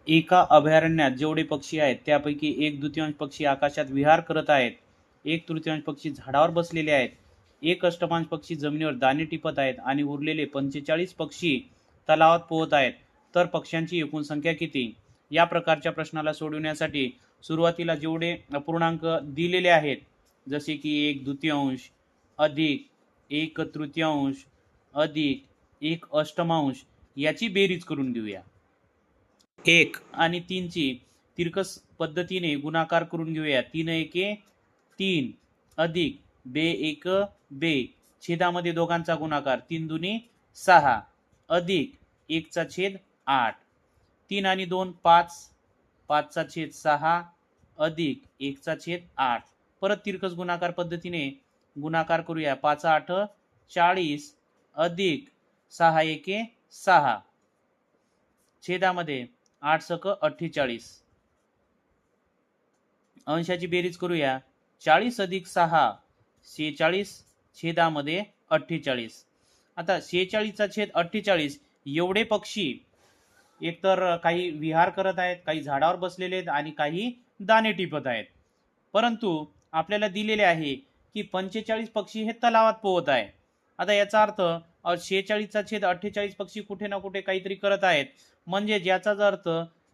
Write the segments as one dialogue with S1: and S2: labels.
S1: एका अभयारण्यात जेवढे पक्षी आहेत त्यापैकी 1/2 पक्षी आकाशात विहार करत आहेत, 1/3 पक्षी झाडावर बसलेले आहेत, 1/8 पक्षी जमिनीवर दाणे टिपत आहेत आणि उरलेले 45 पक्षी तलावात पोहत आहेत. तर पक्ष्यांची एकूण संख्या किती? या प्रकारच्या प्रश्नाला सोडवण्यासाठी सुरुवातीला जेवढे अपूर्णांक दिलेले आहेत, जसे की 1/2 अधिक 1/3 अधिक 1/8 याची बेरीज करून घेऊया. 1 आणि 3 ची तिरकस पद्धतीने गुणाकार करून घेऊया. 3 एके 3 अधिक 2 एक 2 छेदामध्ये दोघांचा गुणाकार 3 दुनी 6 अधिक 1 चा छेद 8. 3 आणि 2 5 5 चा छेद 6 अधिक 1 चा छेद 8. परत तिरकस गुणाकार पद्धतीने गुणाकार करूया. 5 8 40 अधिक 6 एके 6 छेदामध्ये 8 सक 48. अंशाची बेरीज करूया. 40 अधिक 6 46 छेदामध्ये 48. आता 46 चा छेद 48 एवढे पक्षी एकतर काही विहार करत आहेत, काही झाडावर बसलेले आहेत आणि काही दाणे टिपत आहेत. परंतु आपल्याला दिलेले आहे की 45 पक्षी हे तलावात पोहत आहे. आता याचा अर्थ 46 चा छेद 48 पक्षी कुठे ना कुठे काहीतरी करत आहेत, म्हणजे याचाच अर्थ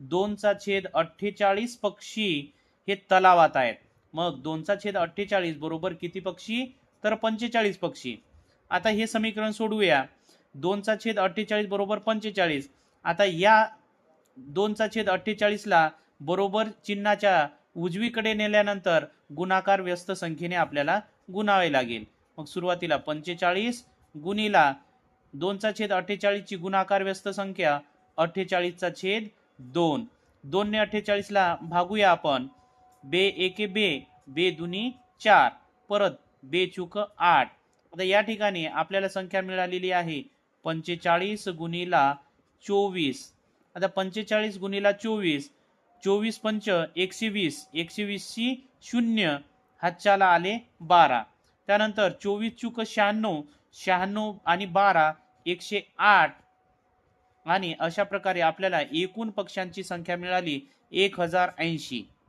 S1: 2 चा छेद 48 पक्षी हे तलावात आहेत. मग 2 चा छेद 48 बरोबर किती पक्षी? तर 45 पक्षी. आता हे समीकरण सोडवूया. 2 चा छेद 48 बरोबर 45. आता या 2 चा छेद 48 ला बरोबर चिन्हाच्या उजवीकडे नेल्यानंतर गुणाकार व्यस्त संख्येने आपल्याला गुणावे लागेल. मग सुरुवातीला 45 गुणिला 2 चा छेद 48 ची गुणाकार व्यस्त संख्या 48 चा छेद 2. 2 ने 48 ला भागूया आपण. 2 एके 2 2 दुनी 4 परत 2 चूक 8. आता या ठिकाणी आपल्याला संख्या मिळालेली आहे 45 गुणिला 24. आता 45 गुणिला 24 24 पंच 120 120 ची 0 हातच्याला आले 12. त्यानंतर 24 चूक 96 96 आणि 12 108. आणि अशा प्रकारे आपल्याला एकूण पक्ष्यांची संख्या मिळाली 1080.